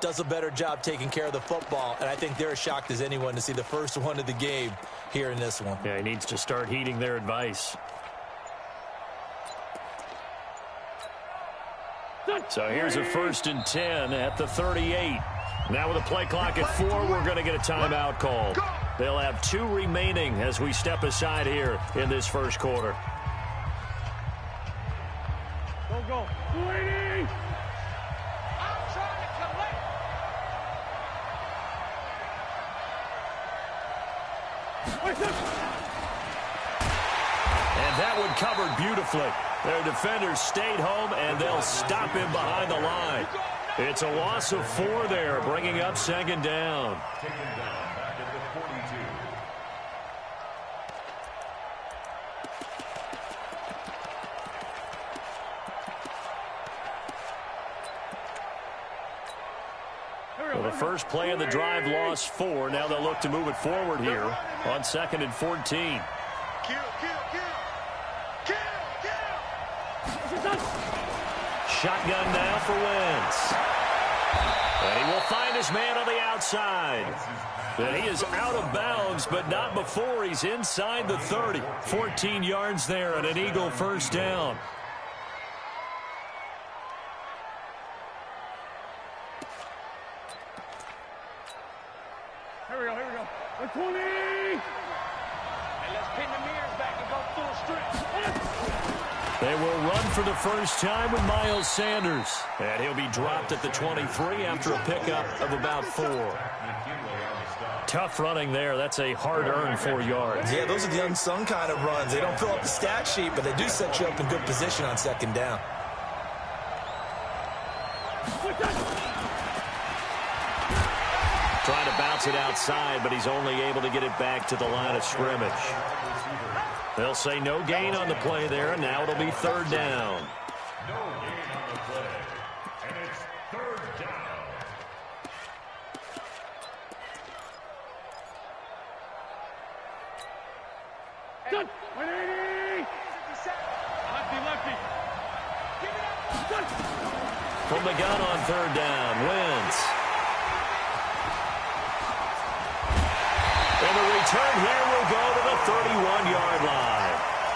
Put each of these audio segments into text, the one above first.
does a better job taking care of the football, and I think they're as shocked as anyone to see the first one of the game here in this one. Yeah, he needs to start heeding their advice. So here's a 1st and 10 at the 38. Now with a play clock at 4, we're going to get a timeout called. They'll have 2 remaining as we step aside here in this first quarter. Go. 280. And that one covered beautifully. Their defenders stayed home, and they'll stop him behind the line. It's a loss of 4 there, bringing up 2nd down. Taken down back at the 42. Well, the first play of the drive lost 4. Now they'll look to move it forward here on 2nd and 14. Shotgun now for Wentz. And he will find his man on the outside. And he is out of bounds, but not before he's inside the 30. 14 yards there and an Eagle first down. Here we go. 20. And let's pin the mirrors back and go full strength. They will run for the first time with Miles Sanders. And he'll be dropped at the 23 after a pickup of about 4. Tough running there. That's a hard-earned 4 yards. Yeah, those are the unsung kind of runs. They don't fill up the stat sheet, but they do set you up in good position on 2nd down. Trying to bounce it outside, but he's only able to get it back to the line of scrimmage. They'll say no gain on the play there, and now it'll be 3rd down. No gain on the play, and it's 3rd down. Done. 180. Lefty. From the gun on 3rd down, Wentz. And the return here will go to the 31-yard line.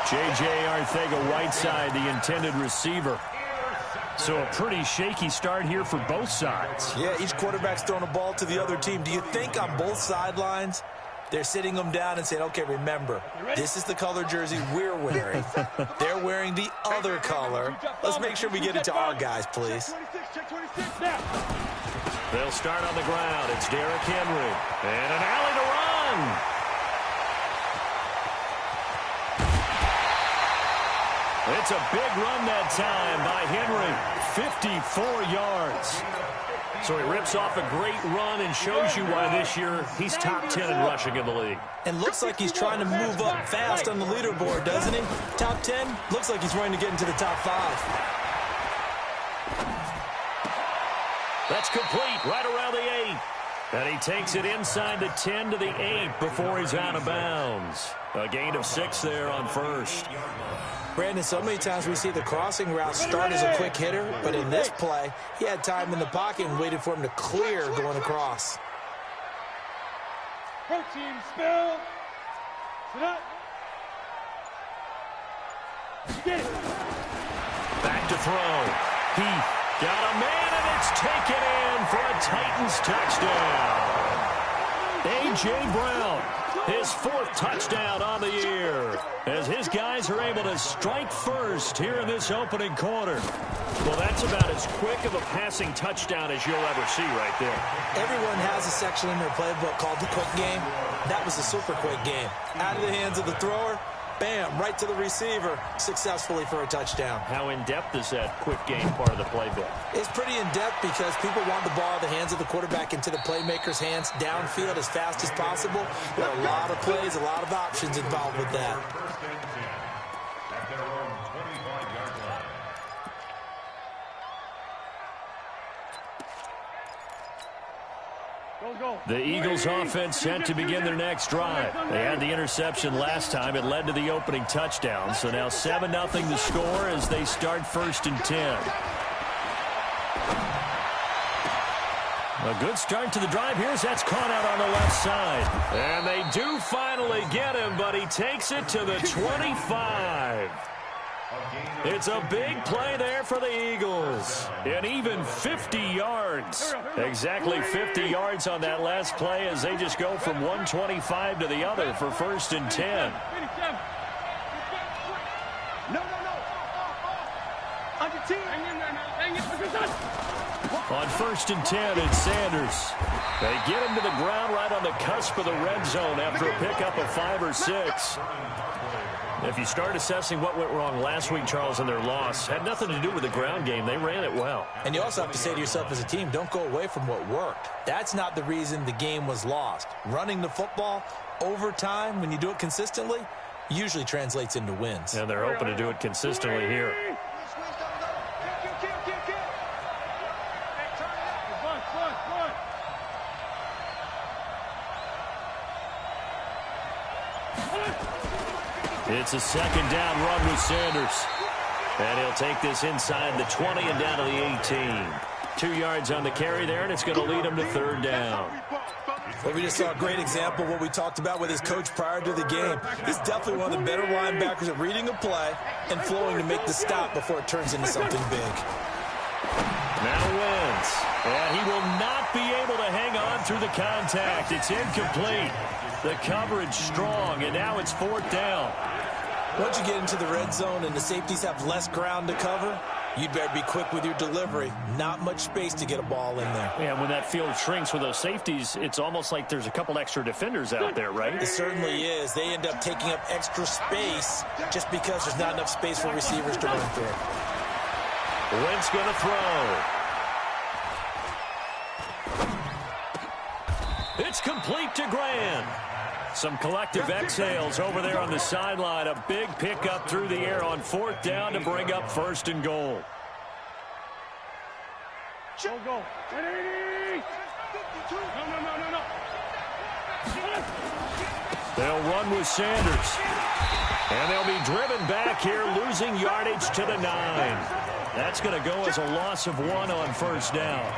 J.J. Arcega-Whiteside, the intended receiver. So a pretty shaky start here for both sides. Yeah, each quarterback's throwing a ball to the other team. Do you think on both sidelines they're sitting them down and saying, okay, remember, this is the color jersey we're wearing. They're wearing the other color. Let's make sure we get it to our guys, please. They'll start on the ground. It's Derrick Henry. And an alley to run. It's a big run that time by Henry. 54 yards. So he rips off a great run and shows you why this year he's top 10 in rushing in the league. And looks like he's trying to move up fast on the leaderboard, doesn't he? Top 10, looks like he's running to get into the top 5. That's complete right around the 8. And he takes it inside the 10 to the 8 before he's out of bounds. A gain of 6 there on 1st. Brandon, so many times we see the crossing route start as a quick hitter, but in this play, he had time in the pocket and waited for him to clear going across. Protein spill. Sit up. Get it. Back to throw. Heath got a man, and it's taken in for a Titans touchdown. A.J. Brown, his 4th touchdown on the year, as his guys are able to strike first here in this opening quarter. Well, that's about as quick of a passing touchdown as you'll ever see right there. Everyone has a section in their playbook called the quick game. That was a super quick game. Out of the hands of the thrower, bam, right to the receiver, successfully for a touchdown. How in-depth is that quick game part of the playbook? It's pretty in-depth because people want the ball out of the hands of the quarterback into the playmaker's hands downfield as fast as possible. There are a lot of plays, a lot of options involved with that. At their own 25-yard line. The Eagles offense set to begin their next drive. They had the interception last time. It led to the opening touchdown. So now 7-0 to score as they start 1st and 10. A good start to the drive here as that's caught out on the left side. And they do finally get him, but he takes it to the 25. It's a big play there for the Eagles. And even 50 yards. Exactly 50 yards on that last play as they just go from 125 to the other for 1st and 10. On 1st and 10, it's Sanders. They get him to the ground right on the cusp of the red zone after a pickup of 5 or 6. If you start assessing what went wrong last week, Charles, in their loss, had nothing to do with the ground game. They ran it well. And you also have to say to yourself as a team, don't go away from what worked. That's not the reason the game was lost. Running the football over time, when you do it consistently, usually translates into wins. And they're hoping to do it consistently here. It's a 2nd down run with Sanders. And he'll take this inside the 20 and down to the 18. 2 yards on the carry there, and it's going to lead him to 3rd down. Well, we just saw a great example of what we talked about with his coach prior to the game. He's definitely one of the better linebackers at reading a play and flowing to make the stop before it turns into something big. Now wins. And he will not be able to hang on through the contact. It's incomplete. The coverage strong, and now it's 4th down. Once you get into the red zone and the safeties have less ground to cover, you'd better be quick with your delivery. Not much space to get a ball in there. Yeah, when that field shrinks with those safeties, it's almost like there's a couple extra defenders out there, right? It certainly is. They end up taking up extra space just because there's not enough space for receivers to run through. Wentz going to throw. It's complete to Graham. Some collective exhales over there on the sideline. A big pickup through the air on 4th down to bring up 1st and goal. Go. Ready? No. They'll run with Sanders. And they'll be driven back here, losing yardage to the 9. That's going to go as a loss of 1 on 1st down.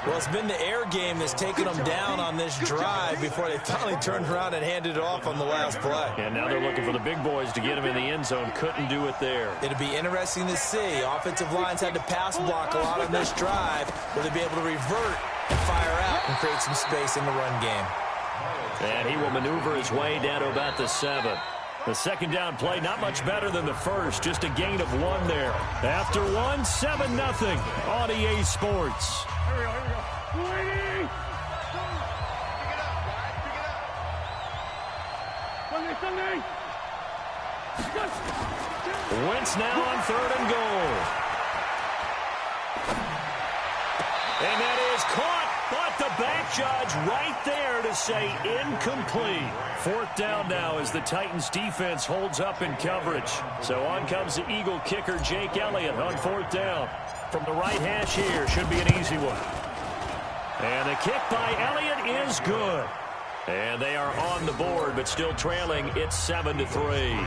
Well, it's been the air game that's taken them down on this drive before they finally turned around and handed it off on the last play. And now they're looking for the big boys to get him in the end zone. Couldn't do it there. It'll be interesting to see. Offensive lines had to pass block a lot on this drive. Will they be able to revert and fire out and create some space in the run game? And he will maneuver his way down to about the 7. The 2nd down play, not much better than the first. Just a gain of 1 there. After 1, 7-0 on EA Sports. Here we go. Waiting. Sunday. Wentz now on 3rd and goal. And that is caught, but the back judge right there to say incomplete. 4th down now as the Titans defense holds up in coverage. So on comes the Eagle kicker, Jake Elliott, on 4th down. From the right hash here, should be an easy one. And the kick by Elliott is good. And they are on the board, but still trailing. It's 7-3.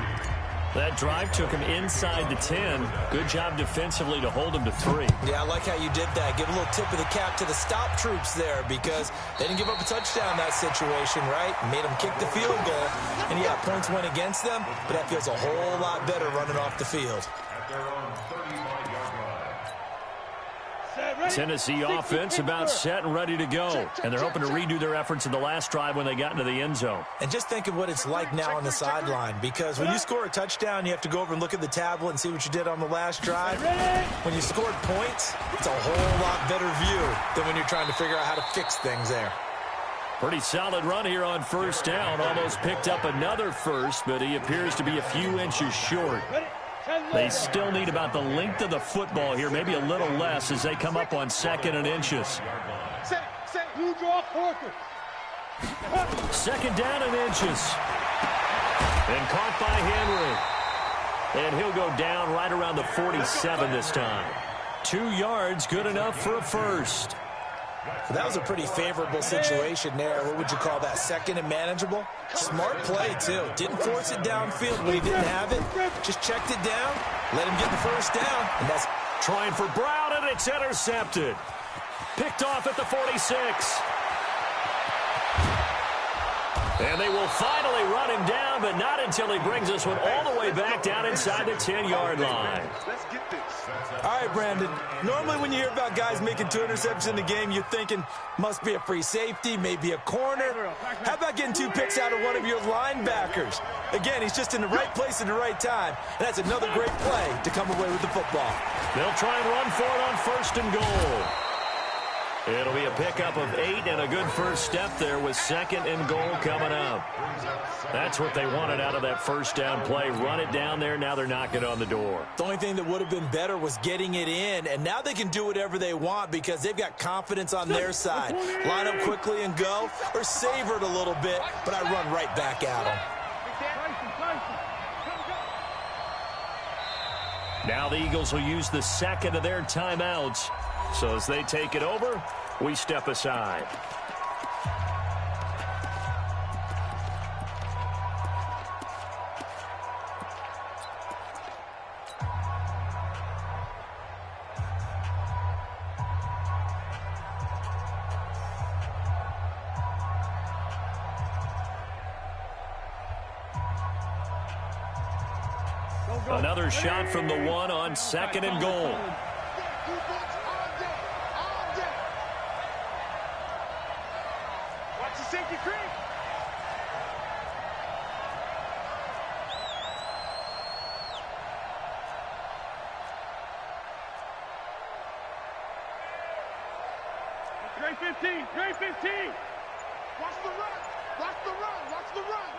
That drive took him inside the 10. Good job defensively to hold him to 3. Yeah, I like how you did that. Give a little tip of the cap to the stop troops there because they didn't give up a touchdown in that situation, right? Made them kick the field goal. And, yeah, points went against them, but that feels a whole lot better running off the field. Tennessee offense about set and ready to go. And they're hoping to redo their efforts in the last drive when they got into the end zone. And just think of what it's like now on the sideline, because when you score a touchdown, you have to go over and look at the tablet and see what you did on the last drive. When you scored points, it's a whole lot better view than when you're trying to figure out how to fix things there. Pretty solid run here on 1st down. Almost picked up another first, but he appears to be a few inches short. They still need about the length of the football here, maybe a little less as they come up on 2nd and inches. 2nd down and inches. And caught by Henry. And he'll go down right around the 47 this time. 2 yards, good enough for a first. Well, that was a pretty favorable situation there. What would you call that? 2nd and manageable? Smart play, too. Didn't force it downfield when he didn't have it. Just checked it down, let him get the first down. And that's trying for Brown, and it's intercepted. Picked off at the 46. And they will finally run him down, but not until he brings this one all the way back down inside the 10-yard line. Let's get this. All right, Brandon. Normally when you hear about guys making 2 interceptions in the game, you're thinking must be a free safety, maybe a corner. How about getting 2 picks out of one of your linebackers? Again, he's just in the right place at the right time, and that's another great play to come away with the football. They'll try and run for it on 1st and goal. It'll be a pickup of 8 and a good first step there with 2nd and goal coming up. That's what they wanted out of that first down play. Run it down there. Now they're knocking on the door. The only thing that would have been better was getting it in, and now they can do whatever they want because they've got confidence on their side. Line up quickly and go, or savor it a little bit, but I run right back at them. Now the Eagles will use the 2nd of their timeouts. So as they take it over, we step aside. Another shot from the 1 on 2nd and goal. Watch the safety creep. Great 15. Great 15. Watch the run. Watch the run. Watch the run.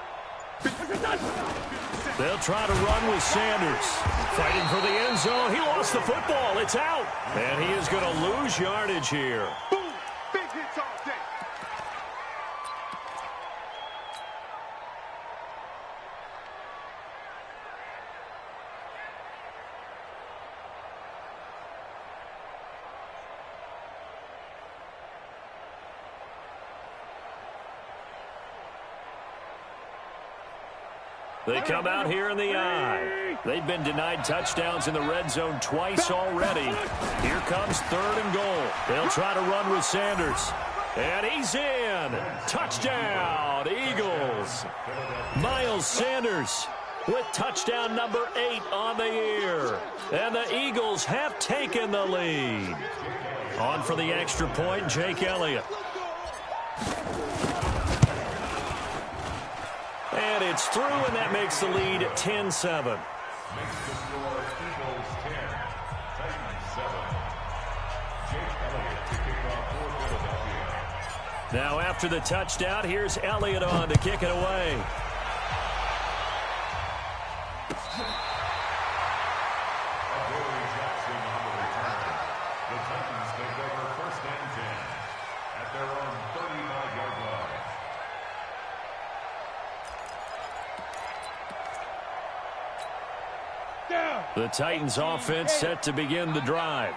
They'll try to run with Sanders. Fighting for the end zone. He lost the football. It's out. And he is going to lose yardage here. Boom. Big hits all day. They come out here in the eye. They've been denied touchdowns in the red zone twice already. Here comes 3rd and goal. They'll try to run with Sanders. And he's in. Touchdown, Eagles. Miles Sanders with touchdown number 8 on the year. And the Eagles have taken the lead. On for the extra point, Jake Elliott. And it's through, and that makes the lead 10-7. Now after the touchdown, here's Elliott on to kick it away. The Titans offense set to begin the drive.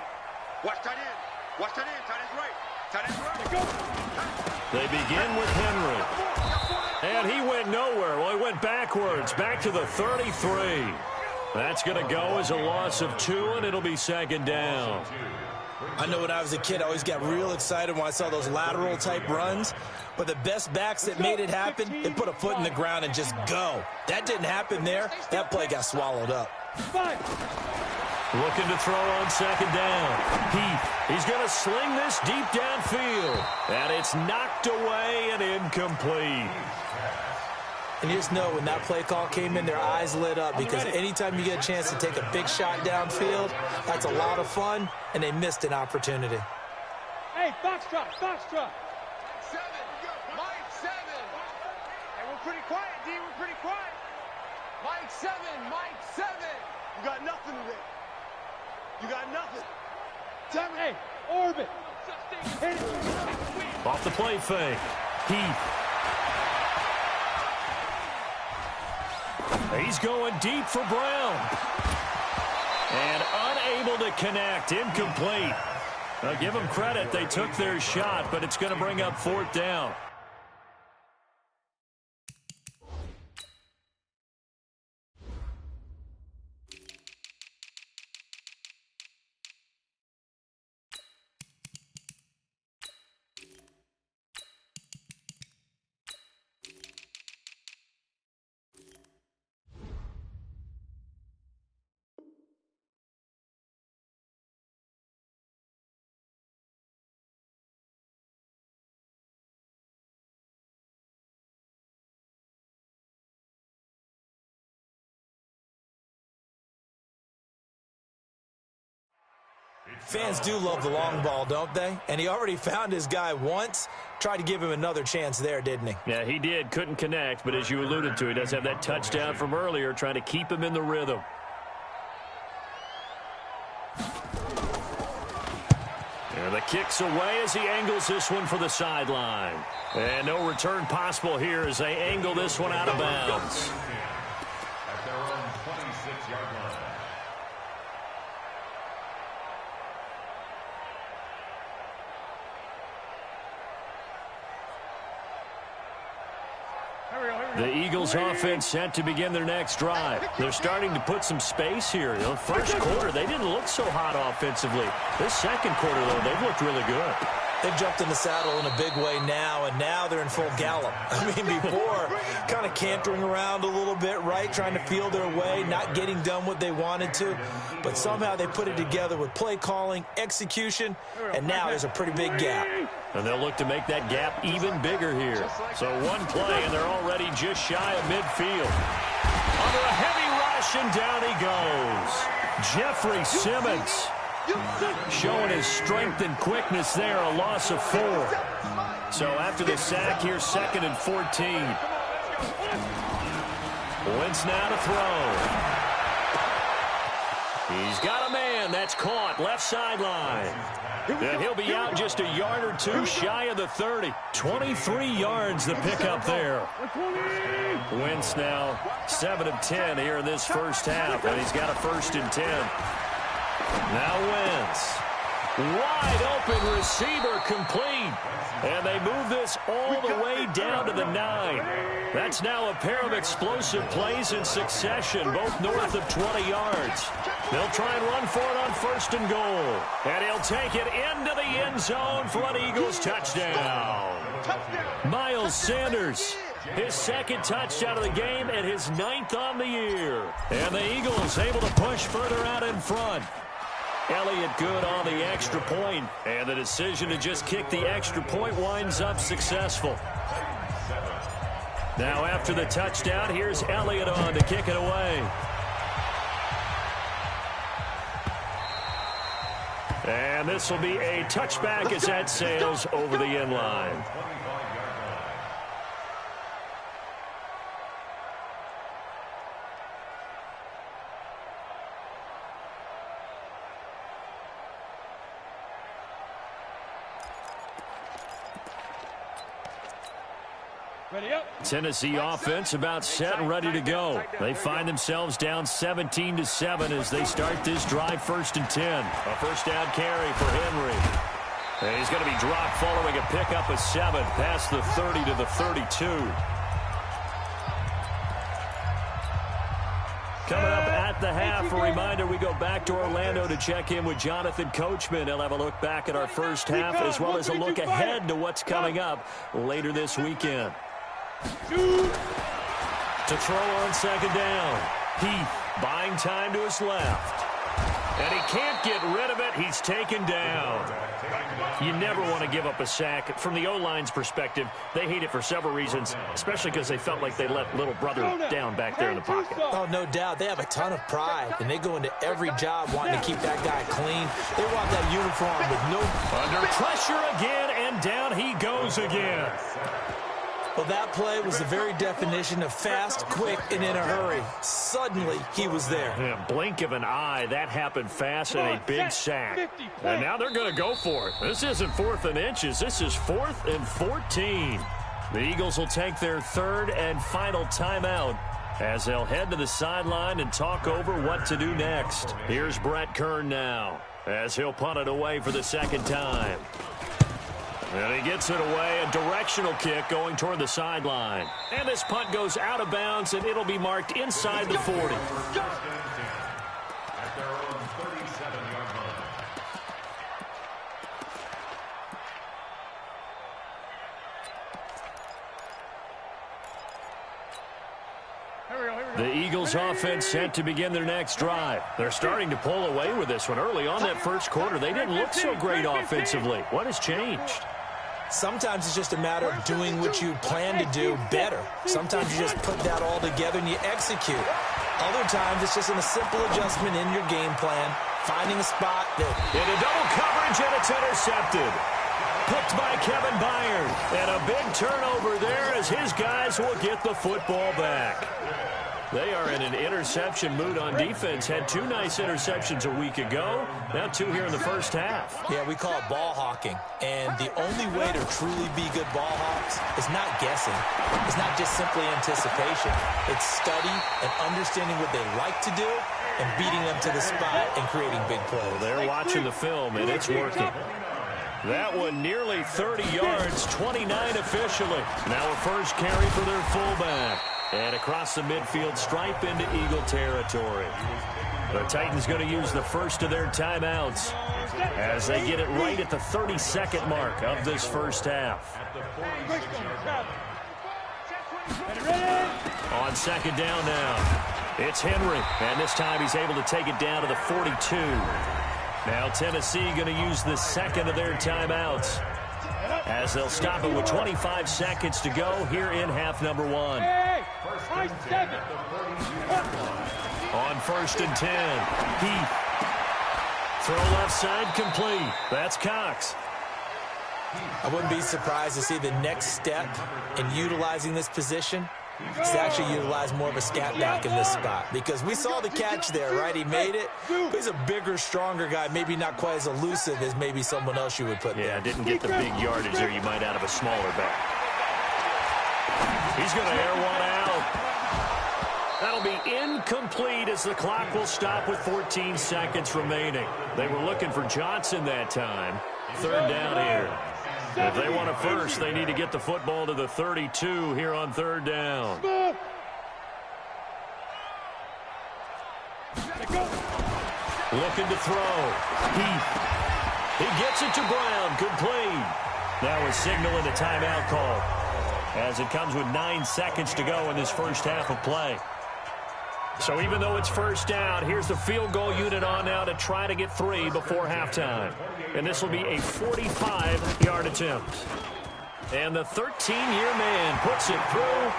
Watch tight end. Watch tight end. Tight end's right. Tight end's right. Go. They begin with Henry. And he went nowhere. Well, he went backwards, back to the 33. That's going to go as a loss of 2, and it'll be 2nd down. I know when I was a kid, I always got real excited when I saw those lateral-type runs. But the best backs that made it happen, they put a foot in the ground and just go. That didn't happen there. That play got swallowed up. Looking to throw on 2nd down. He's going to sling this deep downfield. And it's knocked away and incomplete. And you just know when that play call came in, their eyes lit up because anytime you get a chance to take a big shot downfield, that's a lot of fun, and they missed an opportunity. Hey, Foxtrot, Foxtrot. 7, Mike 7. Hey, we're pretty quiet, D. We're pretty quiet. Mike 7, Mike 7. You got nothing today. You got nothing. Tell me, hey, orbit. Off the play fake. He's going deep for Brown. And unable to connect. Incomplete. Now give them credit. They took their shot, but it's going to bring up 4th down. Fans do love the long ball, don't they? And he already found his guy once. Tried to give him another chance there, didn't he? Yeah, he did. Couldn't connect, but as you alluded to, he does have that touchdown from earlier, trying to keep him in the rhythm. And the kick's away as he angles this one for the sideline. And no return possible here as they angle this one out of bounds. At their own 26-yard line. The Eagles offense set to begin their next drive. They're starting to put some space here. You know, first quarter, they didn't look so hot offensively. This second quarter, though, they've looked really good. They've jumped in the saddle in a big way now, and now they're in full gallop. I mean, before, kind of cantering around a little bit, right, trying to feel their way, not getting done what they wanted to. But somehow they put it together with play calling, execution, and now there's a pretty big gap. And they'll look to make that gap even bigger here. So one play, and they're already just shy of midfield. Under a heavy rush, and down he goes. Jeffrey Simmons showing his strength and quickness there, a loss of 4. So after the sack, here's 2nd and 14. Wentz now to throw. He's got a man. That's caught. Left sideline. And he'll be out just a yard or two shy of the 30. 23 yards the pickup there. Wentz now 7 of 10 here in this first half, and he's got a 1st and 10. Now Wentz. Wide open receiver complete. And they move this all the way down to the 9. That's now a pair of explosive plays in succession, both north of 20 yards. They'll try and run for it on 1st and goal. And he'll take it into the end zone for an Eagles touchdown. Miles Sanders, his 2nd touchdown of the game and his 9th on the year. And the Eagles able to push further out in front. Elliott good on the extra point, and the decision to just kick the extra point winds up successful. Now after the touchdown, here's Elliott on to kick it away. And this will be a touchback as that sails over the end line. Tennessee offense about set and ready to go. They find themselves down 17-7 as they start this drive 1st and 10. A first down carry for Henry. And he's going to be dropped following a pickup of 7 past the 30 to the 32. Coming up at the half, a reminder, we go back to Orlando to check in with Jonathan Coachman. He'll have a look back at our first half as well as a look ahead to what's coming up later this weekend. To throw on 2nd down. Heath buying time to his left. And he can't get rid of it. He's taken down. You never want to give up a sack. From the O-line's perspective, they hate it for several reasons, especially because they felt like they let little brother down back there in the pocket. Oh, no doubt. They have a ton of pride, and they go into every job wanting to keep that guy clean. They want that uniform with no... Under pressure again, and down he goes again. Well, that play was the very definition of fast, quick, and in a hurry. Suddenly, he was there. Yeah, blink of an eye, that happened fast and a big sack. And now they're going to go for it. This isn't 4th and inches. This is 4th and 14. The Eagles will take their 3rd and final timeout as they'll head to the sideline and talk over what to do next. Here's Brett Kern now as he'll punt it away for the 2nd time. And he gets it away, a directional kick going toward the sideline. And this punt goes out of bounds, and it'll be marked inside the 40. At their own 37-yard line. The Eagles offense set to begin their next drive. They're starting to pull away with this one. Early on that first quarter, they didn't look so great offensively. What has changed? Sometimes it's just a matter of doing what you plan to do better. Sometimes you just put that all together and you execute. Other times it's just a simple adjustment in your game plan. finding a spot that... Into double coverage, and it's intercepted. Picked by Kevin Byard. And a big turnover there as his guys will get the football back. They are in an interception mood on defense. Had 2 nice interceptions a week ago. Now 2 here in the first half. Yeah, we call it ball hawking. And the only way to truly be good ball hawks is not guessing. It's not just simply anticipation. It's study and understanding what they like to do and beating them to the spot and creating big plays. Well, they're watching the film, and it's working. That one nearly 30 yards, 29 officially. Now a first carry for their fullback. And across the midfield stripe into Eagle territory. The Titans going to use the first of their timeouts as they get it right at the 32nd mark of this first half. On second down now, it's Henry. And this time he's able to take it down to the 42. Now Tennessee going to use the second of their timeouts as they'll stop it with 25 seconds to go here in half number 1. On first and 10, Heath. Throw left side complete. That's Cox. I wouldn't be surprised to see the next step in utilizing this position is to actually utilize more of a scat back in this spot. Because we saw the catch there, right? He made it. But he's a bigger, stronger guy, maybe not quite as elusive as maybe someone else you would put there. Yeah, didn't get the big yardage there you might out of a smaller back. He's going to air one out. That'll be incomplete as the clock will stop with 14 seconds remaining. They were looking for Johnson that time. Third down here. If they want a first, they need to get the football to the 32 here on third down. Looking to throw. He gets it to Brown. Complete. Now a signal and a timeout call as it comes with 9 seconds to go in this first half of play. So even though it's first down, here's the field goal unit on now to try to get 3 before halftime. And this will be a 45-yard attempt. And the 13-year man puts it through.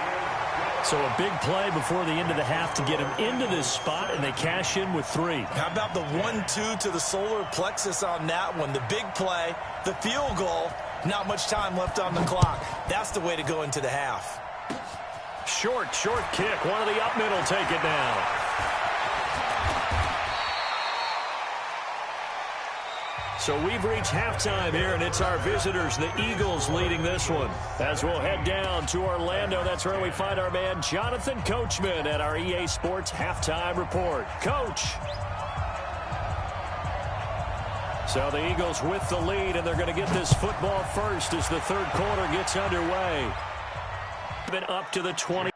So a big play before the end of the half to get him into this spot, and they cash in with 3. How about the 1-2 to the solar plexus on that one? The big play, the field goal, not much time left on the clock. That's the way to go into the half. Short kick. One of the up middle take it down. So we've reached halftime here, and it's our visitors, the Eagles, leading this one. As we'll head down to Orlando, that's where we find our man Jonathan Coachman at our EA Sports Halftime Report. Coach. So the Eagles with the lead, and they're going to get this football first as the third quarter gets underway. Been up to the 20.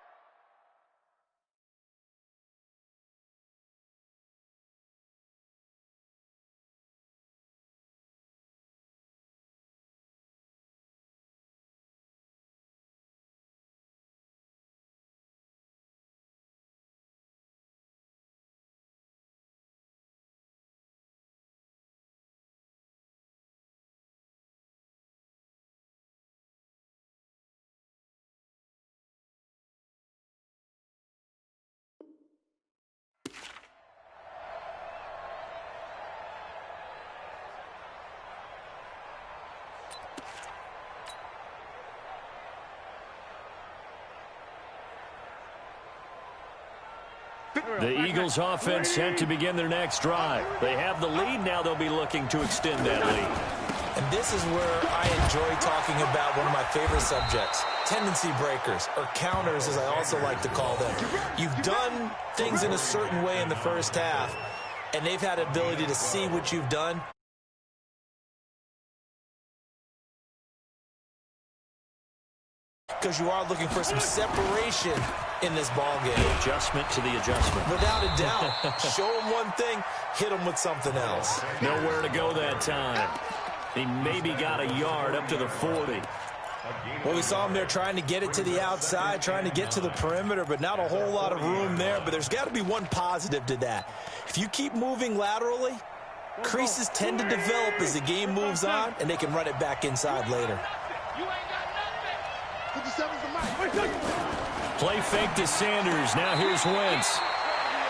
The Eagles offense set to begin their next drive. They have the lead. Now they'll be looking to extend that lead. And this is where I enjoy talking about one of my favorite subjects, tendency breakers, or counters as I also like to call them. You've done things in a certain way in the first half, and they've had the ability to see what you've done. Because you are looking for some separation in this ball game. Adjustment to the adjustment. Without a doubt. Show them one thing, hit them with something else. Nowhere to go that time. He maybe got a yard up to the 40. Well, we saw him there trying to get it to the outside, trying to get to the perimeter, but not a whole lot of room there. But there's got to be one positive to that. If you keep moving laterally, creases tend to develop as the game moves on, and they can run it back inside later. Play fake to Sanders. Now here's Wentz.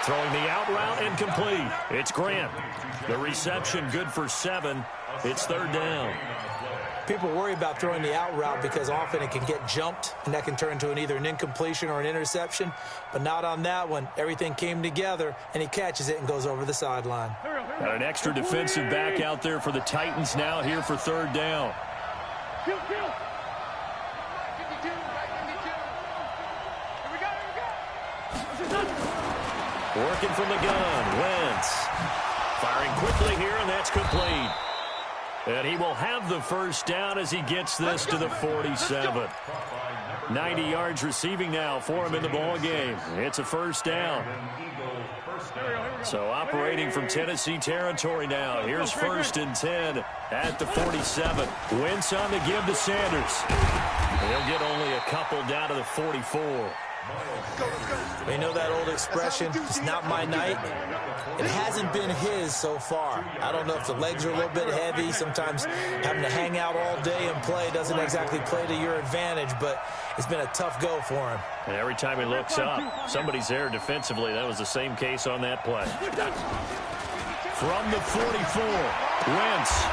Throwing the out route incomplete. It's Grant. The reception good for 7. It's 3rd down. People worry about throwing the out route because often it can get jumped, and that can turn into either an incompletion or an interception. But not on that one. Everything came together, and he catches it and goes over the sideline. Got an extra defensive back out there for the Titans now here for 3rd down. Working from the gun, Wentz. Firing quickly here, and that's complete. And he will have the 1st down as he gets this to the 47. 90 yards receiving now for him in the ball game. It's a 1st down. So operating from Tennessee territory now. Here's 1st and 10 at the 47. Wentz on the give to Sanders. He'll get only a couple down to the 44. We know that old expression, it's not my night. It hasn't been his so far. I don't know if the legs are a little bit heavy. Sometimes having to hang out all day and play doesn't exactly play to your advantage, but it's been a tough go for him. And every time he looks up, somebody's there defensively. That was the same case on that play. From the 44, Wentz.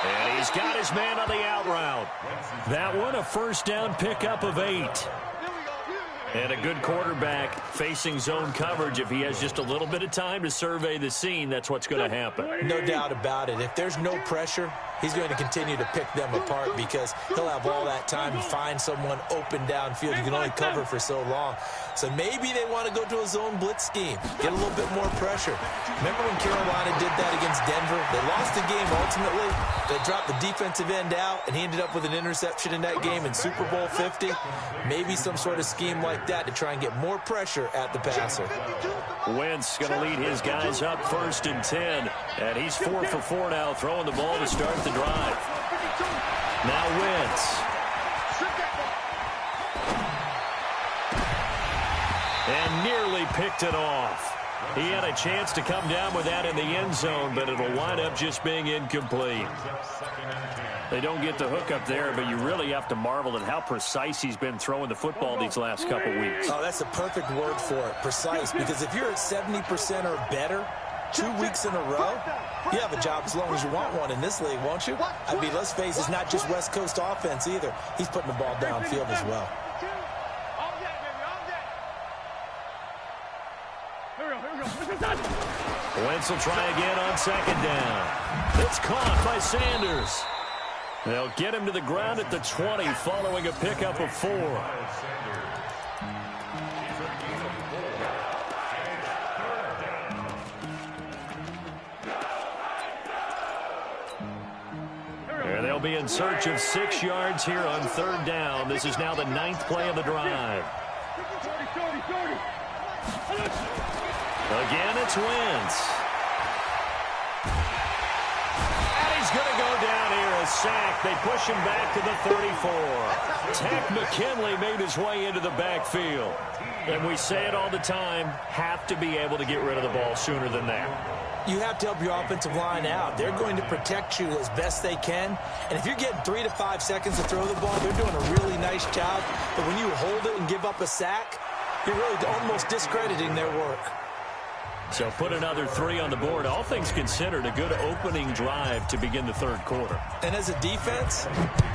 And he's got his man on the out route. That one, a 1st down pickup of 8. And a good quarterback facing zone coverage. If he has just a little bit of time to survey the scene, that's what's going to happen. No doubt about it. If there's no pressure, he's going to continue to pick them apart because he'll have all that time to find someone open downfield. You can only cover for so long. So maybe they want to go to a zone blitz scheme, get a little bit more pressure. Remember when Carolina did that against Denver? They lost the game ultimately. They dropped the defensive end out, and he ended up with an interception in that game in Super Bowl 50. Maybe some sort of scheme like that to try and get more pressure at the passer. Wentz going to lead his guys up 1st and 10. And he's 4 for 4 now, throwing the ball to start the drive. Now Wentz. And nearly picked it off. He had a chance to come down with that in the end zone, but it'll wind up just being incomplete. They don't get the hook up there, but you really have to marvel at how precise he's been throwing the football these last couple weeks. Oh, that's the perfect word for it, precise, because if you're at 70% or better 2 weeks in a row, you have a job as long as you want one in this league, won't you? I mean, let's face it, it's not just West Coast offense either. He's putting the ball downfield as well. Wentz will try again on 2nd down. It's caught by Sanders. They'll get him to the ground at the 20 following a pickup of 4. And they'll be in search of 6 yards here on 3rd down. This is now the 9th play of the drive. Again, it's Wentz. And he's going to go down here, a sack. They push him back to the 34. Tech McKinley made his way into the backfield. And we say it all the time, have to be able to get rid of the ball sooner than that. You have to help your offensive line out. They're going to protect you as best they can. And if you're getting 3 to 5 seconds to throw the ball, they're doing a really nice job. But when you hold it and give up a sack, you're really almost discrediting their work. So put another 3 on the board. All things considered, a good opening drive to begin the 3rd quarter. And as a defense,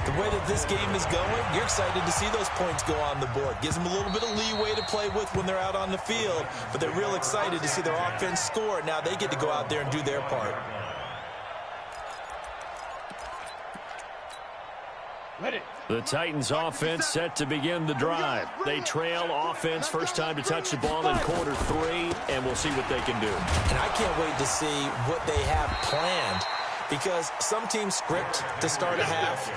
the way that this game is going, you're excited to see those points go on the board. Gives them a little bit of leeway to play with when they're out on the field, but they're real excited to see their offense score. Now they get to go out there and do their part. The Titans offense set to begin the drive. They trail offense first time to touch the ball in quarter 3, and we'll see what they can do. And I can't wait to see what they have planned, because some teams script to start a half.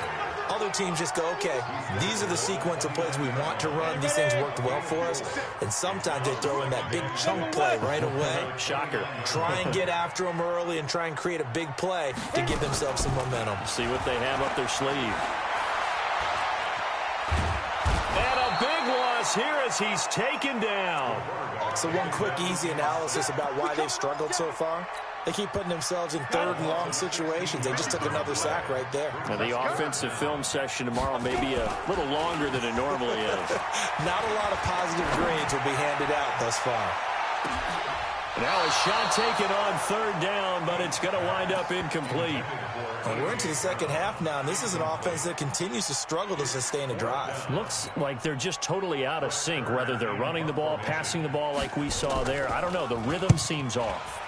Other teams just go, okay, these are the sequence of plays we want to run. These things worked well for us. And sometimes they throw in that big chunk play right away. Shocker. Try and get after them early and try and create a big play to give themselves some momentum. See what they have up their sleeve. And a big loss here as he's taken down. So one quick, easy analysis about why they've struggled so far. They keep putting themselves in 3rd and long situations. They just took another sack right there. And the offensive film session tomorrow may be a little longer than it normally is. Not a lot of positive grades will be handed out thus far. Now a shot taken on third down, but it's going to wind up incomplete. Well, we're into the second half now, and this is an offense that continues to struggle to sustain a drive. Looks like they're just totally out of sync, whether they're running the ball, passing the ball like we saw there. I don't know. The rhythm seems off.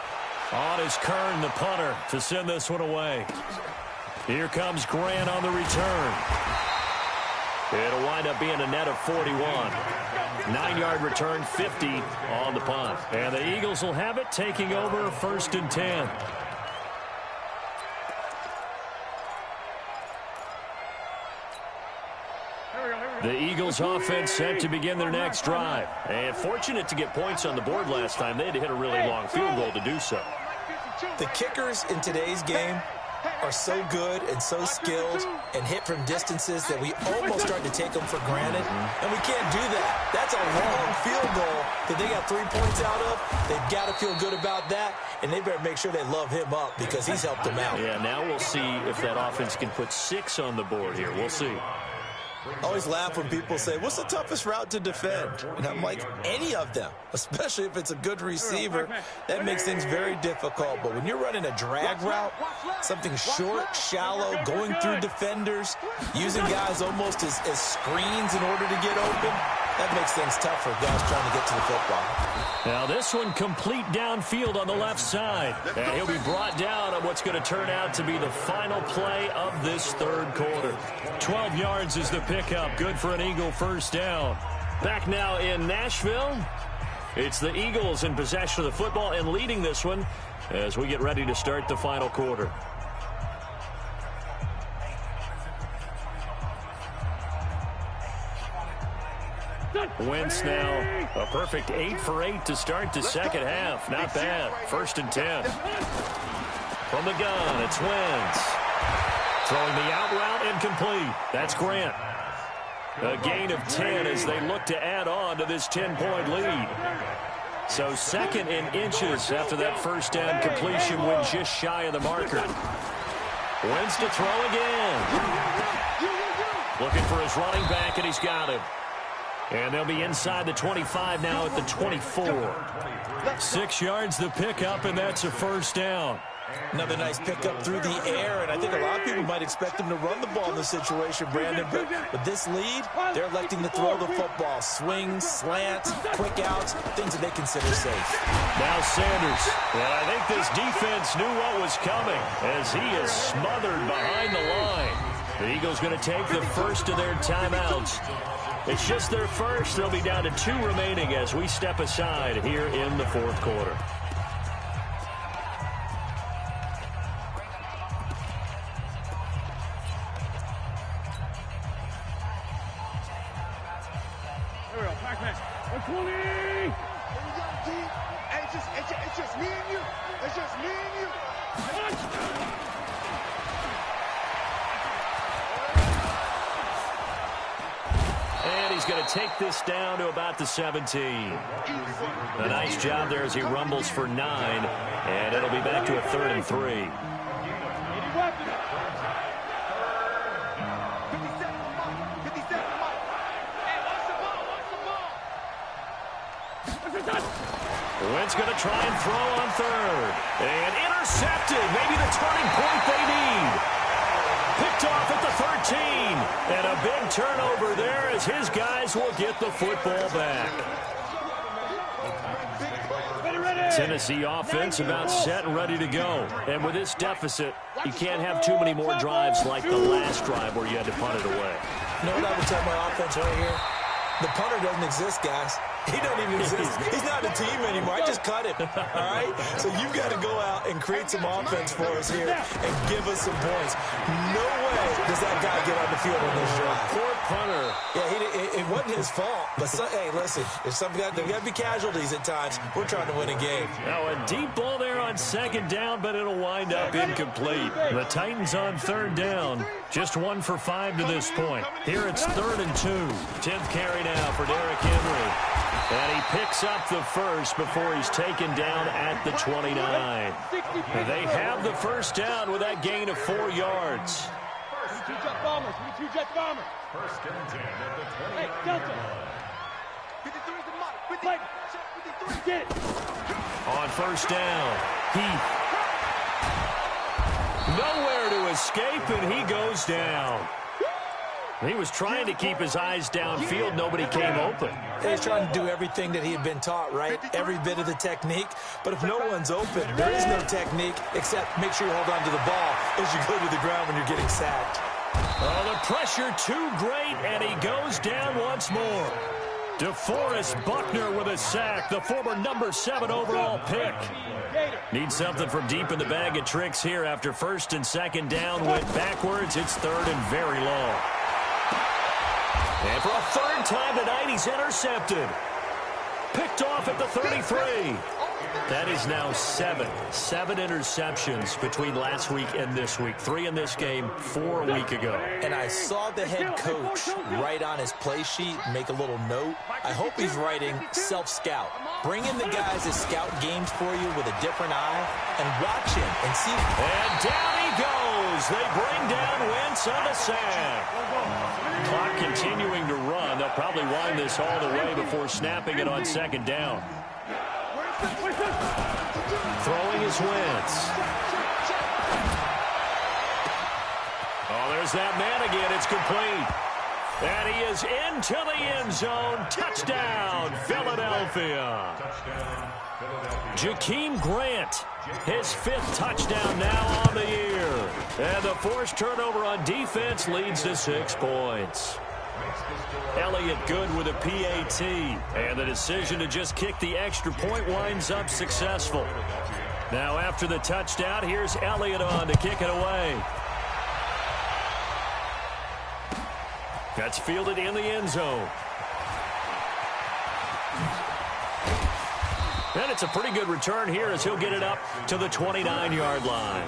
On is Kern, the punter, to send this one away. Here comes Grant on the return. It'll wind up being a net of 41. 9-yard return, 50 on the punt. And the Eagles will have it, taking over 1st and 10. The Eagles offense set to begin their next drive. And fortunate to get points on the board last time. They had to hit a really long field goal to do so. The kickers in today's game are so good and so skilled and hit from distances that we almost start to take them for granted, and we can't do that. That's a long field goal that they got 3 points out of. They've got to feel good about that, and they better make sure they love him up because he's helped them out. Yeah, now we'll see if that offense can put 6 on the board here. We'll see. I always laugh when people say, what's the toughest route to defend? And I'm like, any of them, especially if it's a good receiver. That makes things very difficult. But when you're running a drag route, something short, shallow, going through defenders, using guys almost as screens in order to get open, that makes things tough for guys trying to get to the football. Now this one complete downfield on the left side. And he'll be brought down on what's going to turn out to be the final play of this third quarter. 12 yards is the pickup. Good for an Eagle first down. Back now in Nashville. It's the Eagles in possession of the football and leading this one as we get ready to start the final quarter. Wentz now a perfect 8 for 8 to start the second half. Not bad. 1st and 10. From the gun, it's Wentz. Throwing the out route incomplete. That's Grant. A gain of 10 as they look to add on to this 10-point lead. So 2nd in inches after that first down completion went just shy of the marker. Wentz to throw again. Looking for his running back, and he's got him. And they'll be inside the 25 now at the 24. 6 yards the pickup, and that's a first down. Another nice pickup through the air, and I think a lot of people might expect them to run the ball in this situation, Brandon. But with this lead, they're electing to throw the football. Swings, slants, quick outs, things that they consider safe. Now Sanders. And I think this defense knew what was coming as he is smothered behind the line. The Eagles going to take the first of their timeouts. It's just their first. They'll be down to 2 remaining as we step aside here in the fourth quarter. Here we go, Pac-Man. 120! Here we go, D. Hey, it's just me and you. It's just me and you. And he's going to take this down to about the 17. A nice job there as he rumbles for 9. And it'll be back to a 3rd and 3. Wentz going to try and throw on 3rd. And intercepted. Maybe the turning point they need. Picked off at the 13. And a big turnover there as his guys will get the football back. Tennessee offense about set and ready to go. And with this deficit, you can't have too many more drives like the last drive where you had to punt it away. You know what I would tell my offense right here? The punter doesn't exist, guys. He doesn't even exist. He's not a team anymore. I just cut him, all right? So you've got to go out and create some offense for us here and give us some points. No way does that guy get on the field on this drive. Poor punter. Yeah, it wasn't his fault. But, hey, listen, there's got to be casualties at times. We're trying to win a game. Now a deep ball there on 2nd down, but it'll wind up incomplete. The Titans on 3rd down. Just 1 for 5 to this point. Here it's 3rd and 2. 10th carry now for Derrick Henry. And he picks up the first before he's taken down at the 29. And they have the first down with that gain of 4 yards. 2 jet bombers. 2 jet bombers. 1st and 10 at the 20. Hey, Delta. 53 is the mic. On first down, Heath. Nowhere to escape, and he goes down. He was trying to keep his eyes downfield. Nobody came open. He's trying to do everything that he had been taught, right? Every bit of the technique. But if no one's open, there is no technique except make sure you hold on to the ball as you go to the ground when you're getting sacked. Oh, the pressure too great, and he goes down once more. DeForest Buckner with a sack, the former number 7 overall pick. Needs something from deep in the bag of tricks here after first and second down went backwards. It's third and very long. And for a third time tonight, he's intercepted. Picked off at the 33. That is now 7 interceptions between last week and this week. 3 in this game, 4 a week ago. And I saw the head coach write on his play sheet, make a little note. I hope he's writing self-scout. Bring in the guys that scout games for you with a different eye and watch him and see. And down he goes. They bring down Wentz on the sack. Clock continuing to run. They'll probably wind this all the way before snapping it on second down. Throwing is Wentz. Oh, there's that man again. It's complete. And he is into the end zone. Touchdown, Philadelphia. Jakeem Grant, his 5th touchdown now on the year. And the forced turnover on defense leads to 6 points. Elliott good with a PAT. And the decision to just kick the extra point winds up successful. Now after the touchdown, here's Elliott on to kick it away. That's fielded in the end zone. And it's a pretty good return here as he'll get it up to the 29-yard line.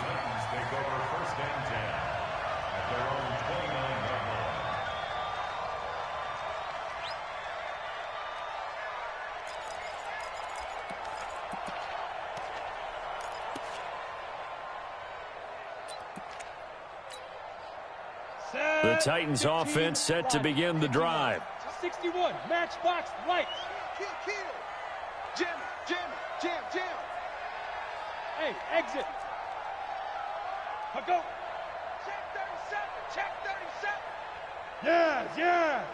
The Titans offense set to begin the drive. 61, matchbox lights. Kill. Jam. Hey, exit. Go. Check 37. Yes.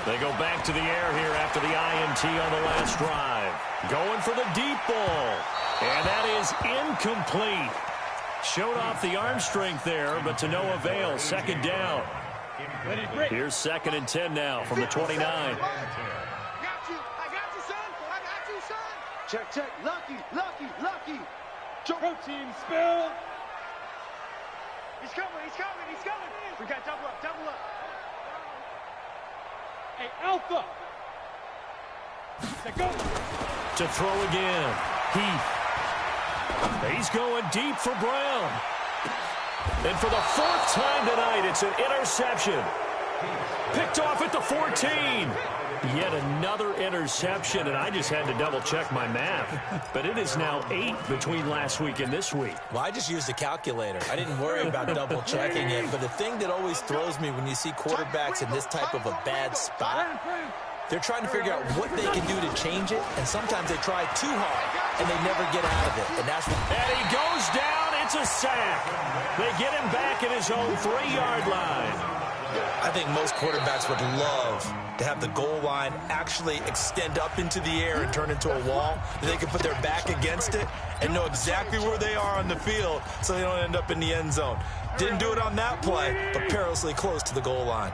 They go back to the air here after the INT on the last drive. Going for the deep ball. And that is incomplete. Showed off the arm strength there, but to no avail. Second down. Here's 2nd and 10 now from the 29. I got you, son. Check. Lucky. Protein spill. He's coming. We got double up. Hey, Alpha. Go. To throw again. He's going deep for Brown. And for the 4th time tonight, it's an interception. Picked off at the 14. Yet another interception, and I just had to double-check my math. But it is now 8 between last week and this week. Well, I just used a calculator. I didn't worry about double-checking it. But the thing that always throws me when you see quarterbacks in this type of a bad spot, they're trying to figure out what they can do to change it, and sometimes they try too hard, and they never get out of it. And he goes down. It's a sack. They get him back at his own 3-yard line. I think most quarterbacks would love to have the goal line actually extend up into the air and turn into a wall. They can put their back against it and know exactly where they are on the field so they don't end up in the end zone. Didn't do it on that play, but perilously close to the goal line.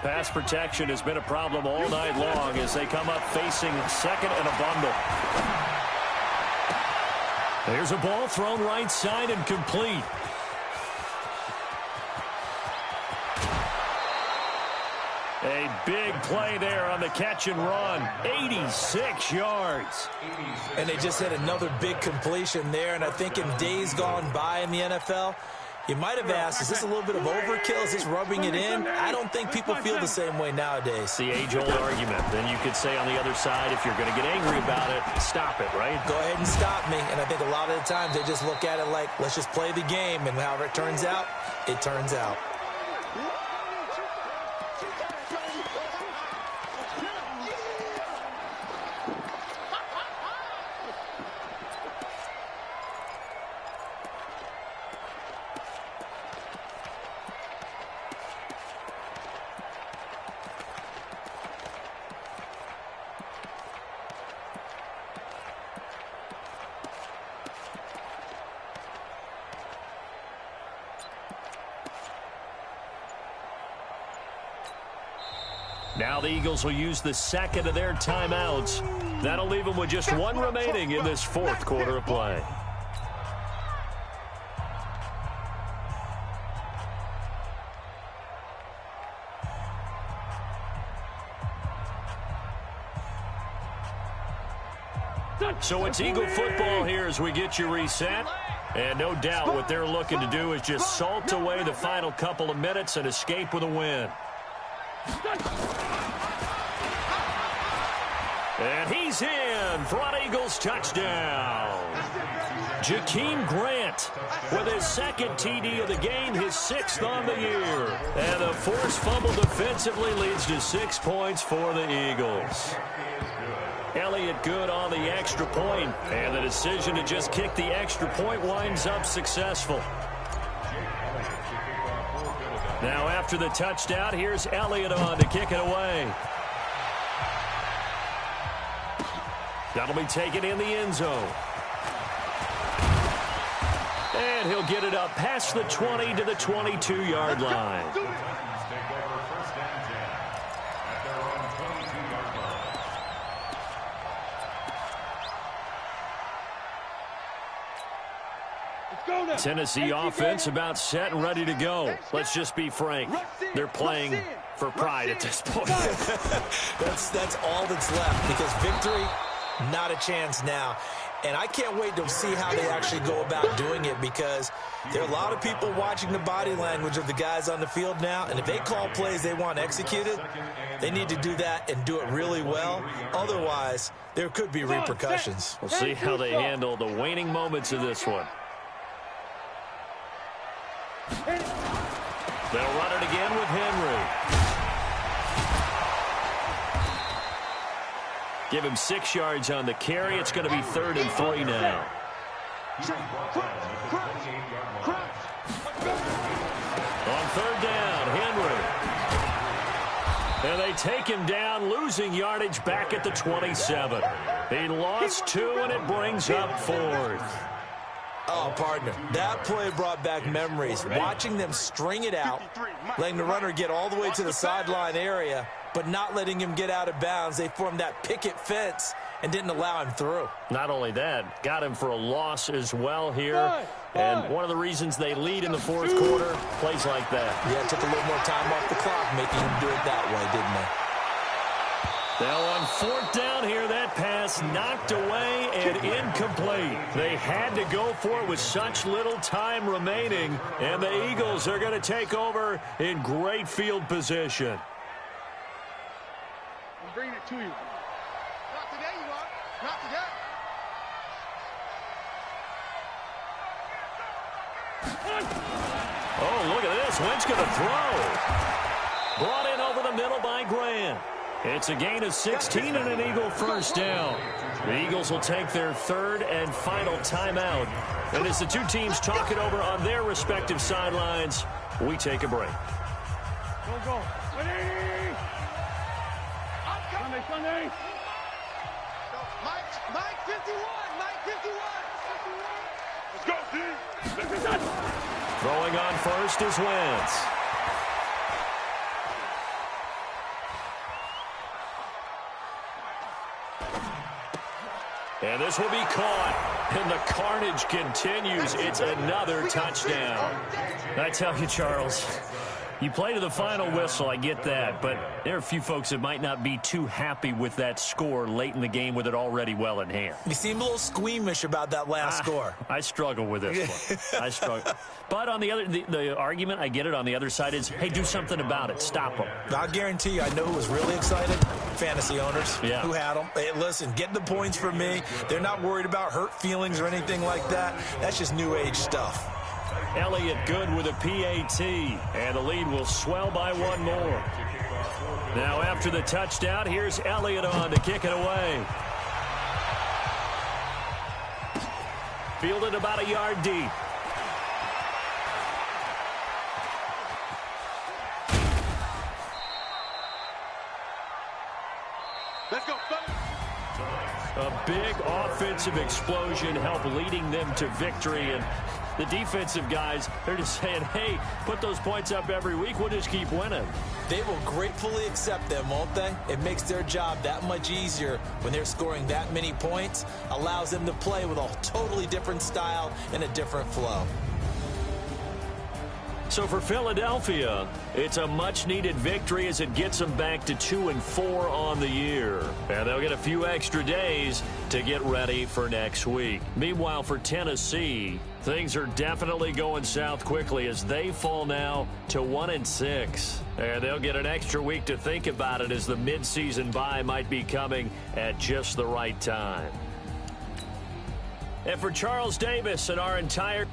Pass protection has been a problem all night long as they come up facing 2nd and a bundle. There's a ball thrown right side and complete. A big play there on the catch and run. 86 yards. And they just had another big completion there, and I think in days gone by in the NFL, you might have asked, is this a little bit of overkill? Is this rubbing it in? I don't think people feel the same way nowadays. The age-old argument. Then you could say on the other side, if you're going to get angry about it, stop it, right? Go ahead and stop me. And I think a lot of the times they just look at it like, let's just play the game. And however it turns out, it turns out. Now the Eagles will use the second of their timeouts. That'll leave them with just one remaining in this fourth quarter of play. So it's Eagle football here as we get you reset. And no doubt what they're looking to do is just salt away the final couple of minutes and escape with a win. And he's in for an Eagles touchdown. Jakeem Grant with his second TD of the game, his 6th on the year. And the forced fumble defensively leads to 6 points for the Eagles. Elliott good on the extra point, and the decision to just kick the extra point winds up successful. Now after the touchdown, here's Elliott on to kick it away. That'll be taken in the end zone. And he'll get it up past the 20 to the 22-yard line. Tennessee offense about set and ready to go. Let's just be frank. They're playing for pride at this point. That's all that's left, because victory, not a chance now. And I can't wait to see how they actually go about doing it, because there are a lot of people watching the body language of the guys on the field now, and if they call plays they want executed, they need to do that and do it really well. Otherwise, there could be repercussions. We'll see how they handle the waning moments of this one. They'll run it again with Henry. Give him 6 yards on the carry. It's going to be 3rd and 3 now. On 3rd down, Henry. And they take him down, losing yardage back at the 27. He lost 2, and it brings up 4th. Oh, partner, that play brought back memories. Watching them string it out, letting the runner get all the way to the sideline area, but not letting him get out of bounds. They formed that picket fence and didn't allow him through. Not only that, got him for a loss as well here. And one of the reasons they lead in the fourth quarter, plays like that. Yeah, it took a little more time off the clock, making him do it that way, didn't they? Now on 4th down here, that pass knocked away and incomplete. They had to go for it with such little time remaining, and the Eagles are going to take over in great field position. I'm bringing it to you. Not today, you are. Not today. Oh, look at this. Wentz going to throw. Brought in over the middle by Grant. It's a gain of 16 and an Eagle first down. The Eagles will take their 3rd and final timeout. And as the two teams talk it over on their respective sidelines, we take a break. Go. Sunday. Mike 51. Let's go, team. Throwing on first is Wentz. And this will be caught. And the carnage continues. It's another touchdown. I tell you, Charles, you play to the final whistle, I get that. But there are a few folks that might not be too happy with that score late in the game with it already well in hand. You seem a little squeamish about that last score. I struggle with this one. I struggle. But on the argument, I get it, on the other side is, hey, do something about it. Stop them. I'll guarantee you, I know who was really excited. Fantasy owners who had them. Hey, listen, get the points for me. They're not worried about hurt feelings or anything like that. That's just new age stuff. Elliott good with a PAT, and the lead will swell by 1 more. Now after the touchdown, here's Elliott on to kick it away. Fielded about a yard deep. Let's go. A big offensive explosion helped leading them to victory, and The defensive guys, they're just saying, hey, put those points up every week. We'll just keep winning. They will gratefully accept them, won't they? It makes their job that much easier when they're scoring that many points. Allows them to play with a totally different style and a different flow. So for Philadelphia, it's a much-needed victory as it gets them back to 2-4 on the year. And they'll get a few extra days to get ready for next week. Meanwhile, for Tennessee, things are definitely going south quickly as they fall now to 1-6. And they'll get an extra week to think about it as the midseason bye might be coming at just the right time. And for Charles Davis and our entire